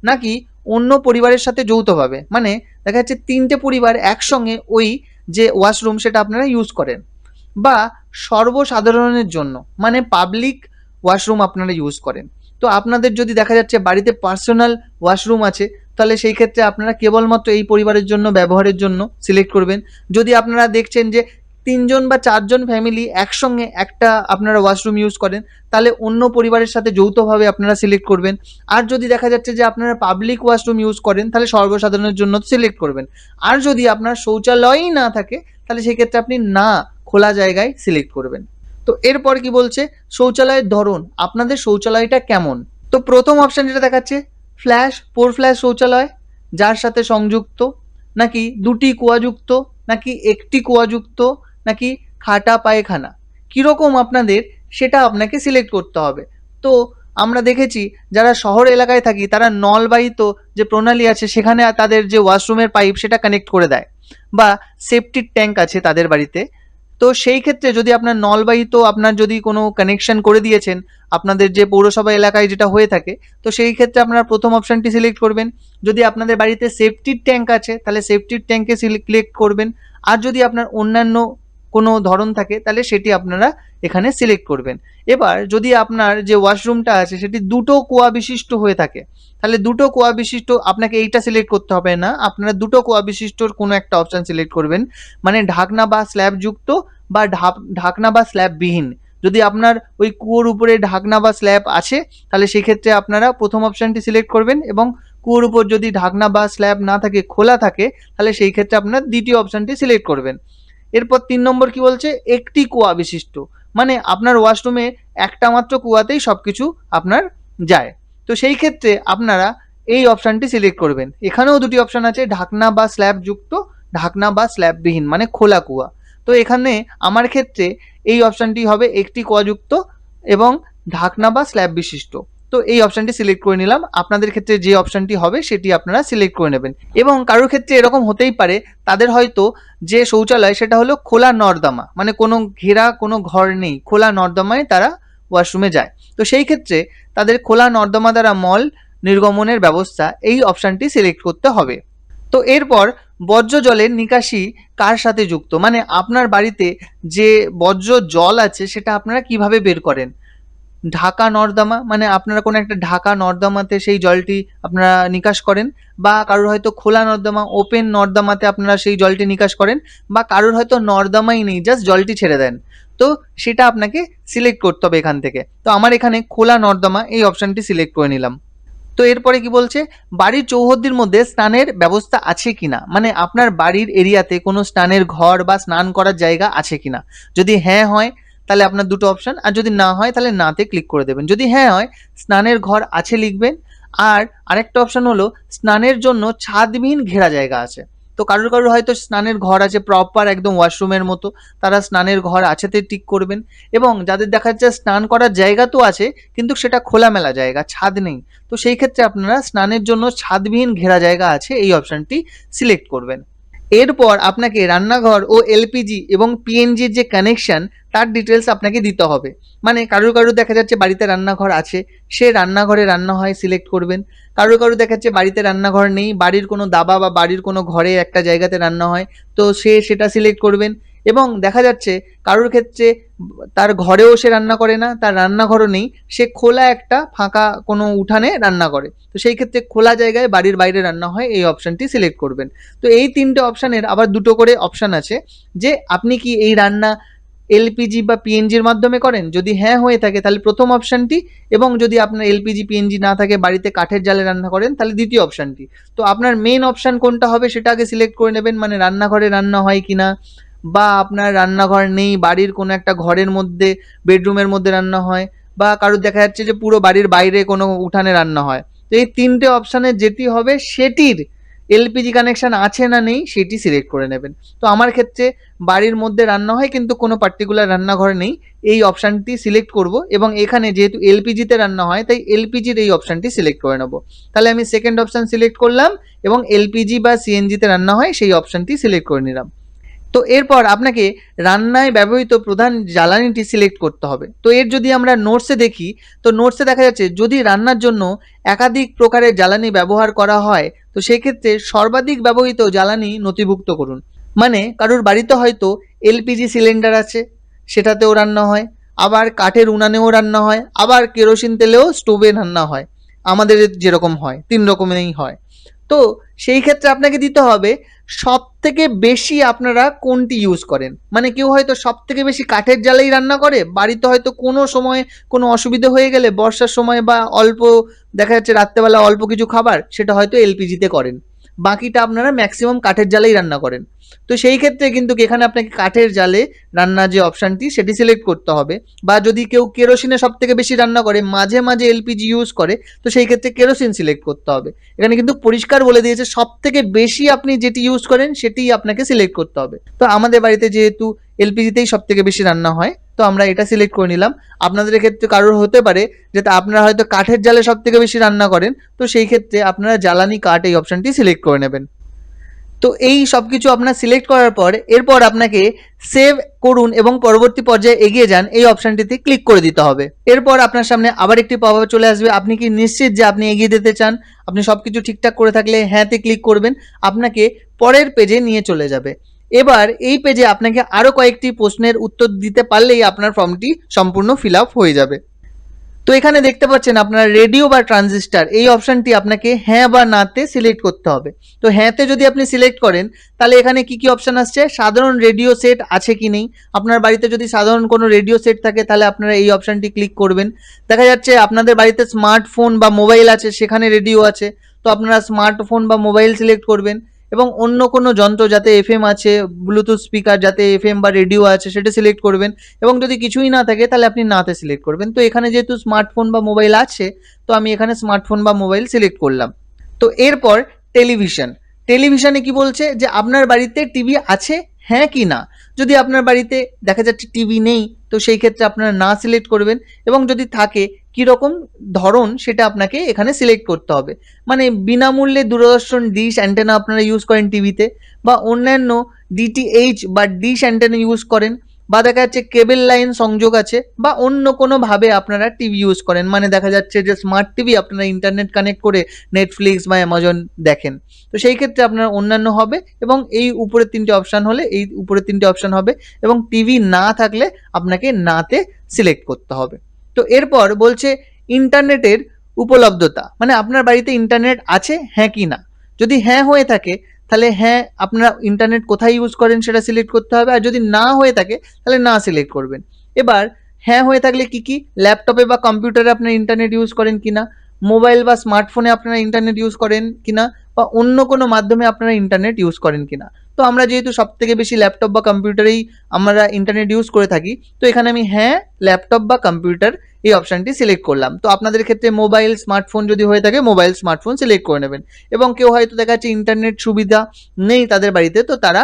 নাকি অন্য পরিবারের সাথে যৌথভাবে, মানে দেখা যাচ্ছে 3টে পরিবার একসঙ্গে ওই যে ওয়াশরুম সেটা আপনারা ইউজ করেন, বা সর্বসাধারণের জন্য, মানে পাবলিক ওয়াশরুম আপনারা ইউজ করেন। তো আপনাদের যদি দেখা যাচ্ছে বাড়িতে পার্সোনাল ওয়াশরুম আছে, তাহলে সেই ক্ষেত্রে আপনারা কেবলমাত্র এই পরিবারের জন্য ব্যবহারের জন্য সিলেক্ট করবেন। যদি আপনারা দেখছেন যে 3জন বা 4জন ফ্যামিলি একসঙ্গে একটা আপনারা ওয়াশরুম ইউজ করেন, তাহলে অন্য পরিবারের সাথে যৌথভাবে আপনারা সিলেক্ট করবেন। আর যদি দেখা যাচ্ছে যে আপনারা পাবলিক ওয়াশরুম ইউজ করেন, তাহলে সর্বসাধারণের জন্য সিলেক্ট করবেন। আর যদি আপনার শৌচালয়ই না থাকে, তাহলে সেক্ষেত্রে আপনি না খোলা জায়গায় সিলেক্ট করবেন। তো এরপর কি বলছে, শৌচালয়ের ধরন, আপনাদের শৌচালয়টা কেমন। তো প্রথম অপশান যেটা দেখাচ্ছে ফ্ল্যাশ 4 ফ্ল্যাশ শৌচালয়, যার সাথে সংযুক্ত, নাকি 2টি কুয়াযুক্ত, নাকি 1টি কুয়াযুক্ত, নাকি খাটা পায়খানা, কীরকম আপনাদের সেটা আপনাকে সিলেক্ট করতে হবে। তো আমরা দেখেছি যারা শহর এলাকায় থাকি তারা নলবাহিত যে প্রণালী আছে সেখানে তাদের যে ওয়াশরুমের পাইপ সেটা কানেক্ট করে দেয়, বা সেপটিক ট্যাঙ্ক আছে তাদের বাড়িতে। তো সেই ক্ষেত্রে যদি আপনার নলবাহিত আপনার যদি কোনো কানেকশন করে দিয়েছেন আপনাদের যে পৌরসভা এলাকায় যেটা হয়ে থাকে, তো সেই ক্ষেত্রে আপনারা প্রথম অপশানটি সিলেক্ট করবেন। যদি আপনাদের বাড়িতে সেফটির ট্যাঙ্ক আছে তাহলে সেফটির ট্যাঙ্কে সিলেক্ট করবেন। আর যদি আপনার অন্যান্য কোনো ধরন থাকে তাহলে সেটি আপনারা এখানে সিলেক্ট করবেন। এবার যদি আপনার যে ওয়াশরুমটা আছে সেটি 2টো কুয়া বিশিষ্ট হয়ে থাকে, তাহলে 2টো কুয়া বিশিষ্ট আপনাকে এইটা সিলেক্ট করতে হবে না, আপনারা 2টো কুয়া বিশিষ্টর কোনো একটা অপশান সিলেক্ট করবেন, মানে ঢাকনা বা স্ল্যাব যুক্ত বা ঢাকনা বা স্ল্যাব বিহীন। যদি আপনার ওই কুয়োর উপরে ঢাকনা বা স্ল্যাব আছে তাহলে সেক্ষেত্রে আপনারা প্রথম অপশানটি সিলেক্ট করবেন, এবং কুয়োর উপর যদি ঢাকনা বা স্ল্যাব না থাকে, খোলা থাকে, তাহলে সেই ক্ষেত্রে আপনারা দ্বিতীয় অপশানটি সিলেক্ট করবেন। এরপর 3 নম্বর কি বলছে, একটি কুয়া বিশিষ্ট, মানে আপনার ওয়াশরুমে একটা মাত্র কুয়াতেই সব কিছু আপনার যায়। তো সেই ক্ষেত্রে আপনারা এই অপশানটি সিলেক্ট করবেন। এখানেও 2টি অপশান আছে, ঢাকনা বা স্ল্যাব যুক্ত, ঢাকনা বা স্ল্যাব বিহীন, মানে খোলা কুয়া। তো এখানে আমার ক্ষেত্রে এই অপশানটি হবে একটি কোয়াযুক্ত এবং ঢাকনা বা স্ল্যাব বিশিষ্ট। তো এই অপশানটি সিলেক্ট করে নিলাম। আপনাদের ক্ষেত্রে যে অপশানটি হবে সেটি আপনারা সিলেক্ট করে নেবেন। এবং কারোর ক্ষেত্রে এরকম হতেই পারে তাদের হয়তো যে শৌচালয় সেটা হলো খোলা নর্দমা, মানে কোনো ঘেরা কোনো ঘর নেই, খোলা নর্দমায় তারা ওয়াশরুমে যায়। তো সেই ক্ষেত্রে তাদের খোলা নর্দমা দ্বারা মল নির্গমনের ব্যবস্থা, এই অপশানটি সিলেক্ট করতে হবে। তো এরপর বর্জ্য জলের নিকাশি কার সাথে যুক্ত, মানে আপনার বাড়িতে যে বর্জ্য জল আছে সেটা আপনারা কিভাবে বের করেন। ঢাকা নর্দমা, মানে আপনারা কোনো একটা ঢাকা নর্দমাতে সেই জলটি আপনারা নিকাশ করেন, বা কারোর হয়তো খোলা নর্দমা ওপেন নর্দমাতে আপনারা সেই জলটি নিকাশ করেন, বা কারোর হয়তো নর্দমাই নেই, জাস্ট জলটি ছেড়ে দেন। তো সেটা আপনাকে সিলেক্ট করতে হবে এখান থেকে। তো আমার এখানে খোলা নর্দমা এই অপশানটি সিলেক্ট করে নিলাম। তো এরপরে কি বলছে, বাড়ির চৌহদ্দির মধ্যে স্নানের ব্যবস্থা আছে কিনা, মানে আপনার বাড়ির এরিয়াতে কোনো স্নানের ঘর বা স্নান করার জায়গা আছে কিনা। যদি হ্যাঁ হয় তাহলে আপনার দুটো অপশান, আর যদি না হয় তাহলে নাতে ক্লিক করে দেবেন। যদি হ্যাঁ হয় স্নানের ঘর আছে লিখবেন, আর আরেকটা অপশান হলো স্নানের জন্য ছাদবিহীন ঘেরা জায়গা আছে। তো কারোর কারোর হয়তো স্নানের ঘর আছে প্রপার একদম ওয়াশরুমের মতো, তারা স্নানের ঘর আছেতে টিক করবেন। এবং যাদের দেখা যাচ্ছে স্নান করার জায়গা তো আছে কিন্তু সেটা খোলামেলা জায়গা, ছাদ নেই, তো সেই ক্ষেত্রে আপনারা স্নানের জন্য ছাদবিহীন ঘেরা জায়গা আছে এই অপশানটি সিলেক্ট করবেন। এরপর আপনাকে রান্নাঘর ও এলপিজি এবং পিএনজির যে কানেকশন তার ডিটেলস আপনাকে দিতে হবে। মানে কারোর কারোর দেখা যাচ্ছে বাড়িতে রান্নাঘর আছে, সে রান্নাঘরে রান্না হয় সিলেক্ট করবেন। কারোর কারোর দেখা যাচ্ছে বাড়িতে রান্নাঘর নেই, বাড়ির কোনো দাবা বা বাড়ির কোনো ঘরে একটা জায়গাতে রান্না হয়, তো সে সেটা সিলেক্ট করবেন। এবং দেখা যাচ্ছে কারোর ক্ষেত্রে তার ঘরেও সে রান্না করে না, তার রান্নাঘরও নেই, সে খোলা একটা ফাঁকা কোনো উঠানে রান্না করে, তো সেই ক্ষেত্রে খোলা জায়গায় বাড়ির বাইরে রান্না হয় এই অপশানটি সিলেক্ট করবেন। তো এই তিনটে অপশানের আবার দুটো করে অপশান আছে, যে আপনি কি এই রান্না এলপিজি বা পিএনজির মাধ্যমে করেন, যদি হ্যাঁ হয়ে থাকে তাহলে প্রথম অপশানটি, এবং যদি আপনার এলপিজি পিএনজি না থাকে বাড়িতে কাঠের জালে রান্না করেন তাহলে দ্বিতীয় অপশানটি। তো আপনার মেন অপশান কোনটা হবে সেটা আগে সিলেক্ট করে নেবেন, মানে রান্নাঘরে রান্না হয় কিনা, বা আপনার রান্নাঘর নেই বাড়ির কোনো একটা ঘরের মধ্যে বেডরুমের মধ্যে রান্না হয়, বা কারোর দেখা যাচ্ছে যে পুরো বাড়ির বাইরে কোনো উঠানে রান্না হয়। তো এই তিনটে অপশানে যেটি হবে সেটির এলপিজি কানেকশান আছে না নেই সেটি সিলেক্ট করে নেবেন। তো আমার ক্ষেত্রে বাড়ির মধ্যে রান্না হয় কিন্তু কোনো পার্টিকুলার রান্নাঘর নেই, এই অপশানটি সিলেক্ট করব, এবং এখানে যেহেতু এলপিজিতে রান্না হয় তাই এলপিজির এই অপশানটি সিলেক্ট করে নেব। তাহলে আমি সেকেন্ড অপশান সিলেক্ট করলাম এবং এলপিজি বা সিএনজিতে রান্না হয় সেই অপশানটি সিলেক্ট করে নিলাম। তো এরপর আপনাকে রান্নায় ব্যবহৃত প্রধান জ্বালানিটি সিলেক্ট করতে হবে। তো এর যদি আমরা নোটসে দেখি, তো নোটসে দেখা যাচ্ছে যদি রান্নার জন্য একাধিক প্রকারের জ্বালানি ব্যবহার করা হয় তো সেক্ষেত্রে সর্বাধিক ব্যবহৃত জ্বালানি নথিভুক্ত করুন। মানে কারোর বাড়িতে হয়তো এলপিজি সিলিন্ডার আছে, সেটাতেও রান্না হয়, আবার কাঠের উনানেও রান্না হয়, আবার কেরোসিন তেলেও স্টোভে রান্না হয়, আমাদের যেরকম হয় 3 রকমেরই হয়। তো সেই ক্ষেত্রে আপনাকে দিতে হবে সব থেকে বেশি আপনারা কোনটি ইউজ করেন। মানে কেউ হয়তো সব থেকে বেশি কাঠের জ্বালেই রান্না করে, বাড়িতে হয়তো কোনো সময় কোনো অসুবিধা হয়ে গেলে বর্ষার সময় বা অল্প দেখা যাচ্ছে রাত্রেবেলা অল্প কিছু খাবার সেটা হয়তো এলপিজিতে করেন, বাকিটা আপনারা ম্যাক্সিমাম কাঠের জ্বালেই রান্না করেন। তো সেই ক্ষেত্রে কিন্তু এখানে আপনাকে কাঠের জালে রান্নার যে অপশানটি সেটি সিলেক্ট করতে হবে। বা যদি কেউ কেরোসিনে সব থেকে বেশি রান্না করে মাঝে মাঝে এলপিজি ইউজ করে তো সেই ক্ষেত্রে কেরোসিন সিলেক্ট করতে হবে। এখানে কিন্তু পরিষ্কার বলে দিয়েছে সব থেকে বেশি আপনি যেটি ইউজ করেন সেটিই আপনাকে সিলেক্ট করতে হবে। তো আমাদের বাড়িতে যেহেতু এলপিজিতেই সব থেকে বেশি রান্না হয় তো আমরা এটা সিলেক্ট করে নিলাম। আপনাদের ক্ষেত্রে কারোর হতে পারে যে আপনারা হয়তো কাঠের জালে সব থেকে বেশি রান্না করেন, তো সেই ক্ষেত্রে আপনারা জ্বালানি কাঠ এই অপশানটি সিলেক্ট করে নেবেন। তো এই সব কিছু আপনার সিলেক্ট করার পর এরপর আপনাকে সেভ করুন এবং পরবর্তী পর্যায়ে এগিয়ে যান এই অপশানটিতে ক্লিক করে দিতে হবে। এরপর আপনার সামনে আবার একটি পপআপ চলে আসবে, আপনি কি নিশ্চিত যে আপনি এগিয়ে যেতে চান? আপনি সব কিছু ঠিকঠাক করে থাকলে হ্যাঁতে ক্লিক করবেন, আপনাকে পরের পেজে নিয়ে চলে যাবে। এবার এই পেজে আপনাকে আরও কয়েকটি প্রশ্নের উত্তর দিতে পারলেই আপনার ফর্মটি সম্পূর্ণ ফিল আপ হয়ে যাবে। তো এখানে দেখতে পাচ্ছেন আপনার রেডিও বা ট্রানজিস্টার এই অপশানটি আপনাকে হ্যাঁ বা নাতে সিলেক্ট করতে হবে। তো হ্যাঁতে যদি আপনি সিলেক্ট করেন তাহলে এখানে কি কি অপশান আসছে, সাধারণ রেডিও সেট আছে কি নেই। আপনার বাড়িতে যদি সাধারণ কোনো রেডিও সেট থাকে তাহলে আপনারা এই অপশানটি ক্লিক করবেন। দেখা যাচ্ছে আপনাদের বাড়িতে স্মার্টফোন বা মোবাইল আছে সেখানে রেডিও আছে, তো আপনারা স্মার্টফোন বা মোবাইল সিলেক্ট করবেন। এবং অন্য কোনো যন্ত্র যাতে এফএম আছে, ব্লুটুথ স্পিকার যাতে এফএম বা রেডিও আছে সেটা সিলেক্ট করবেন। এবং যদি কিছুই না থাকে তাহলে আপনি নাতে সিলেক্ট করবেন। তো এখানে যেহেতু স্মার্টফোন বা মোবাইল আছে তো আমি এখানে স্মার্টফোন বা মোবাইল সিলেক্ট করলাম। তো এরপর টেলিভিশনে কি বলছে যে আপনার বাড়িতে টিভি আছে হ্যাঁ কি না। যদি আপনার বাড়িতে দেখা যাচ্ছে টিভি নেই, তো সেই ক্ষেত্রে আপনারা না সিলেক্ট করবেন, এবং যদি থাকে কীরকম ধরন সেটা আপনাকে এখানে সিলেক্ট করতে হবে। মানে বিনামূল্যে দূরদর্শন ডিশ অ্যান্টেনা আপনারা ইউজ করেন টিভিতে, বা অন্যান্য ডিটিএইচ বা ডিশ অ্যান্টেনা ইউজ করেন, বা দেখা যাচ্ছে কেবল লাইন সংযোগ আছে, বা অন্য কোনোভাবে আপনারা টিভি ইউজ করেন, মানে দেখা যাচ্ছে যে স্মার্ট টিভি আপনারা ইন্টারনেট কানেক্ট করে নেটফ্লিক্স বা অ্যামাজন দেখেন, তো সেই ক্ষেত্রে আপনার অন্যান্য হবে, এবং এই উপরের তিনটে অপশান হলে এই উপরের তিনটে অপশান হবে, এবং টিভি না থাকলে আপনাকে নাতে সিলেক্ট করতে হবে। তো এরপর বলছে ইন্টারনেটের উপলব্ধতা, মানে আপনার বাড়িতে ইন্টারনেট আছে হ্যাঁ কি না। যদি হ্যাঁ হয়ে থাকে তাহলে হ্যাঁ আপনারা ইন্টারনেট কোথায় ইউজ করেন সেটা সিলেক্ট করতে হবে, আর যদি না হয়ে থাকে তাহলে না সিলেক্ট করবেন। এবার হ্যাঁ হয়ে থাকলে কি কি, ল্যাপটপে বা কম্পিউটারে আপনারা ইন্টারনেট ইউজ করেন কিনা, মোবাইল বা স্মার্টফোনে আপনারা ইন্টারনেট ইউজ করেন কিনা, বা অন্য কোনো মাধ্যমে আপনারা ইন্টারনেট ইউজ করেন কিনা। তো আমরা যেহেতু সবথেকে বেশি ল্যাপটপ বা কম্পিউটারেই আমরা ইন্টারনেট ইউজ করে থাকি, তো এখানে আমি হ্যাঁ ল্যাপটপ বা কম্পিউটার এই অপশানটি সিলেক্ট করলাম। তো আপনাদের ক্ষেত্রে মোবাইল স্মার্টফোন যদি হয়ে থাকে মোবাইল স্মার্টফোন সিলেক্ট করে নেবেন, এবং কেউ হয়তো দেখা যাচ্ছে ইন্টারনেট সুবিধা নেই তাদের বাড়িতে, তো তারা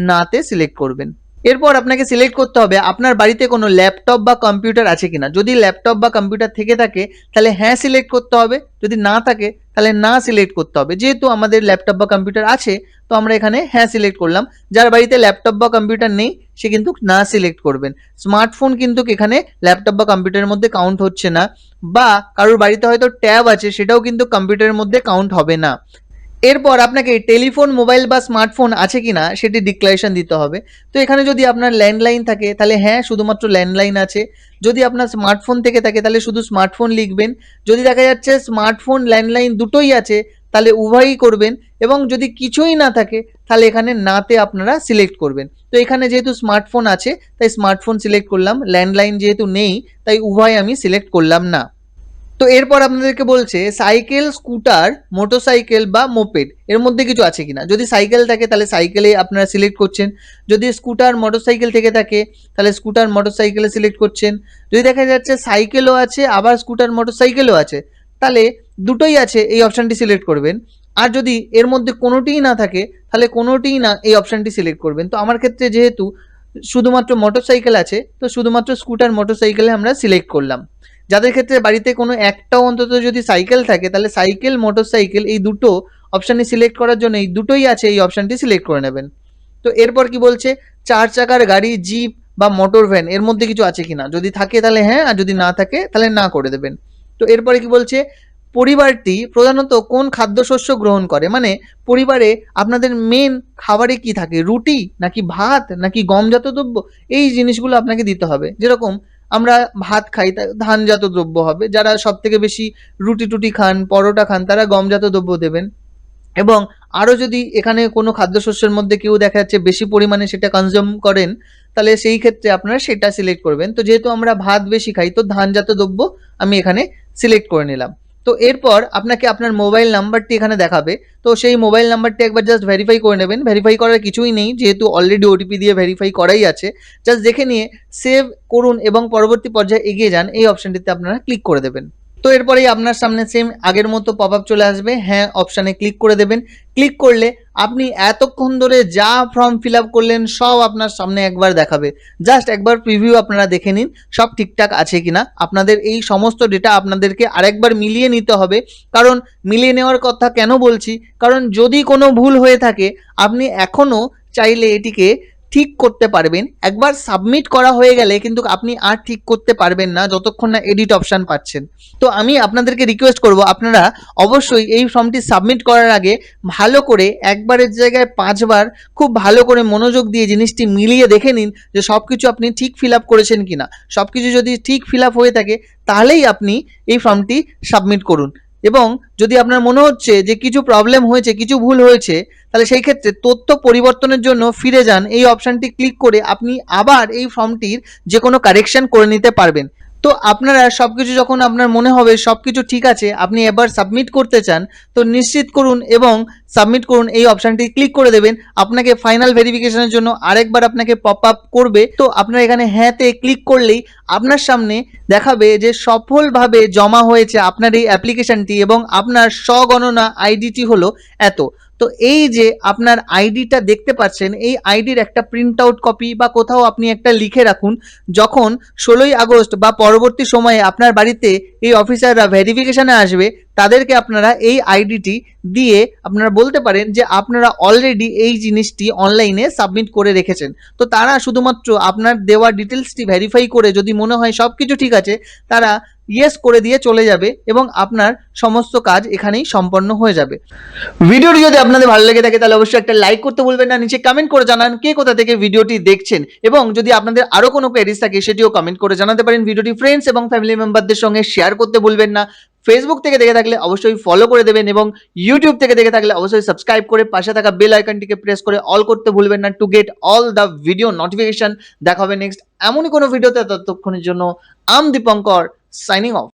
নাতে সিলেক্ট করবেন। এরপর আপনাকে সিলেক্ট করতে হবে আপনার বাড়িতে কোনো ল্যাপটপ বা কম্পিউটার আছে কিনা। যদি ল্যাপটপ বা কম্পিউটার থেকে থাকে তাহলে হ্যাঁ সিলেক্ট করতে হবে, যদি না থাকে তাহলে না সিলেক্ট করতে হবে। যেহেতু আমাদের ল্যাপটপ বা কম্পিউটার আছে, তো আমরা এখানে হ্যাঁ সিলেক্ট করলাম। যার বাড়িতে ল্যাপটপ বা কম্পিউটার নেই সে কিন্তু না সিলেক্ট করবেন। স্মার্টফোন কিন্তু এখানে ল্যাপটপ বা কম্পিউটারের মধ্যে কাউন্ট হচ্ছে না, বা কারোর বাড়িতে হয়তো ট্যাব আছে সেটাও কিন্তু কম্পিউটারের মধ্যে কাউন্ট হবে না। এরপর আপনাকে টেলিফোন মোবাইল বা স্মার্টফোন আছে কিনা সেটি ডিক্লারেশন দিতে হবে। তো এখানে যদি আপনার ল্যান্ডলাইন থাকে তাহলে হ্যাঁ শুধুমাত্র ল্যান্ডলাইন আছে, যদি আপনার স্মার্টফোন থেকে থাকে তাহলে শুধু স্মার্টফোন লিখবেন, যদি দেখা যাচ্ছে স্মার্টফোন ল্যান্ডলাইন দুটোই আছে তাহলে উভয়ই করবেন, এবং যদি কিছুই না থাকে তাহলে এখানে নাতে আপনারা সিলেক্ট করবেন। তো এখানে যেহেতু স্মার্টফোন আছে তাই স্মার্টফোন সিলেক্ট করলাম, ল্যান্ডলাইন যেহেতু নেই তাই উভয় আমি সিলেক্ট করলাম না। তো এরপর আপনাদেরকে বলছে সাইকেল, স্কুটার, মোটরসাইকেল বা মোপেড এর মধ্যে কিছু আছে কিনা। যদি সাইকেল থাকে তাহলে সাইকেলে আপনারা সিলেক্ট করছেন, যদি স্কুটার মোটরসাইকেল থেকে থাকে তাহলে স্কুটার মোটরসাইকেলে সিলেক্ট করছেন, যদি দেখা যাচ্ছে সাইকেলও আছে আবার স্কুটার মোটরসাইকেলও আছে তাহলে দুটোই আছে এই অপশানটি সিলেক্ট করবেন, আর যদি এর মধ্যে কোনোটিই না থাকে তাহলে কোনোটিই না এই অপশানটি সিলেক্ট করবেন। তো আমার ক্ষেত্রে যেহেতু শুধুমাত্র মোটরসাইকেল আছে তো শুধুমাত্র স্কুটার মোটরসাইকেলে আমরা সিলেক্ট করলাম। যাদের ক্ষেত্রে বাড়িতে কোনো একটাও অন্তত যদি সাইকেল থাকে তাহলে সাইকেল মোটরসাইকেল এই দুটো অপশানই সিলেক্ট করার জন্য এই দুটোই আছে এই অপশানটি সিলেক্ট করে নেবেন। তো এরপর কি বলছে চার চাকার গাড়ি, জিপ বা মোটর ভ্যান এর মধ্যে কিছু আছে কিনা। যদি থাকে তাহলে হ্যাঁ, আর যদি না থাকে তাহলে না করে দেবেন। তো এরপরে কি বলছে পরিবারটি প্রধানত কোন খাদ্যশস্য গ্রহণ করে, মানে পরিবারে আপনাদের মেন খাবারে কি থাকে, রুটি নাকি ভাত নাকি গমজাত দ্রব্য, এই জিনিসগুলো আপনাকে দিতে হবে। যেরকম আমরা ভাত খাই তা ধানজাত দ্রব্য হবে, যারা সব থেকে বেশি রুটি টুটি খান পরোটা খান তারা গমজাত দ্রব্য দেবেন, এবং আরও যদি এখানে কোনো খাদ্যশস্যের মধ্যে কেউ দেখা যাচ্ছে বেশি পরিমাণে সেটা কনজিউম করেন তাহলে সেই ক্ষেত্রে আপনারা সেটা সিলেক্ট করবেন। তো যেহেতু আমরা ভাত বেশি খাই তো ধানজাত দ্রব্য আমি এখানে সিলেক্ট করে নিলাম। তো এরপর আপনাকে আপনার মোবাইল নাম্বারটি এখানে দেখাবে, তো সেই মোবাইল নাম্বারটি একবার জাস্ট ভেরিফাই করে নেবেন। ভেরিফাই করার কিছুই নেই যেহেতু অলরেডি ওটিপি দিয়ে ভেরিফাই করাই আছে, জাস্ট দেখে নিয়ে সেভ করুন এবং পরবর্তী পর্যায়ে এগিয়ে যান এই অপশানটিতে আপনারা ক্লিক করে দেবেন। তো এরপরেই আপনার সামনে সেম আগের মতো পপ আপ চলে আসবে, হ্যাঁ অপশানে ক্লিক করে দেবেন। ক্লিক করলে আপনি এতক্ষণ ধরে যা ফর্ম ফিল আপ করলেন সব আপনার সামনে একবার দেখাবে। জাস্ট একবার প্রিভিউ আপনারা দেখে নিন সব ঠিকঠাক আছে কিনা। আপনাদের এই সমস্ত ডেটা আপনাদেরকে আরেকবার মিলিয়ে নিতে হবে, কারণ মিলিয়ে নেওয়ার কথা কেন বলছি, কারণ যদি কোনো ভুল হয়ে থাকে আপনি এখনও চাইলে এটিকে ঠিক করতে পারবেন। একবার সাবমিট করা হয়ে গেলে কিন্তু আপনি আর ঠিক করতে পারবেন না যতক্ষণ না এডিট অপশান পাচ্ছেন। তো আমি আপনাদেরকে রিকোয়েস্ট করব আপনারা অবশ্যই এই ফর্মটি সাবমিট করার আগে ভালো করে একবারের জায়গায় 5 বার খুব ভালো করে মনোযোগ দিয়ে জিনিসটি মিলিয়ে দেখে নিন যে সব কিছু আপনি ঠিক ফিল আপ করেছেন কিনা। সব কিছু যদি ঠিক ফিল আপ হয়ে থাকে তাহলেই আপনি এই ফর্মটি সাবমিট করুন, এবং যদি আপনার মনে হচ্ছে যে কিছু প্রবলেম হয়েছে কিছু ভুল হয়েছে তাহলে সেই ক্ষেত্রে তথ্য পরিবর্তনের জন্য ফিরে যান, এই অপশানটি ক্লিক করে আপনি আবার এই ফর্মটির যে কোনো কারেকশন করে নিতে পারবেন। তো আপনারা সব কিছু যখন আপনার মনে হবে সব কিছু ঠিক আছে আপনি এবার সাবমিট করতে চান তো নিশ্চিত করুন এবং সাবমিট করুন এই অপশানটি ক্লিক করে দেবেন। আপনাকে ফাইনাল ভেরিফিকেশনের জন্য আরেকবার আপনাকে পপ আপ করবে, তো আপনারা এখানে হ্যাঁতে ক্লিক করলেই আপনার সামনে দেখাবে যে সফলভাবে জমা হয়েছে আপনার এই অ্যাপ্লিকেশনটি এবং আপনার স্বগণনা আইডিটি হলো এত। তো এই যে আপনার আইডিটা দেখতে পাচ্ছেন, এই আইডির একটা প্রিন্ট আউট কপি বা কোথাও আপনি একটা লিখে রাখুন। যখন 16ই আগস্ট বা পরবর্তী সময়ে আপনার বাড়িতে এই অফিসাররা ভেরিফিকেশনে আসবে, তাদেরকে আপনারা এই আইডিটি দিয়ে আপনারা বলতে পারেন যে আপনারা অলরেডি এই জিনিসটি অনলাইনে সাবমিট করে রেখেছেন। তো তারা শুধুমাত্র আপনার দেওয়া ডিটেলসটি ভেরিফাই করে যদি মনে হয় সব কিছু ঠিক আছে, তারা ইয়েস করে দিয়ে চলে যাবে এবং আপনার সমস্ত কাজ এখানেই সম্পন্ন হয়ে যাবে। ভিডিওটি যদি আপনাদের ভালো লেগে থাকে তাহলে অবশ্যই একটা লাইক করতে ভুলবেন না, নিচে কমেন্ট করে জানান কে কোথা থেকে ভিডিওটি দেখছেন, এবং যদি আপনাদের আরো কোনো কোয়েরিজ থাকে সেটিও কমেন্ট করে জানাতে পারেন। ভিডিওটি ফ্রেন্ডস এবং ফ্যামিলি মেম্বারদের সঙ্গে শেয়ার করতে ভুলবেন না। ফেসবুক থেকে দেখে থাকলে অবশ্যই ফলো করে দেবেন এবং ইউটিউব থেকে দেখে থাকলে অবশ্যই সাবস্ক্রাইব করে পাশে থাকা বেল আইকনটিকে প্রেস করে অল করতে ভুলবেন না to get all the video notification. দেখা হবে নেক্সট এমনই কোনো ভিডিওতে, ততক্ষণের জন্য আম দীপঙ্কর সাইনিং অফ।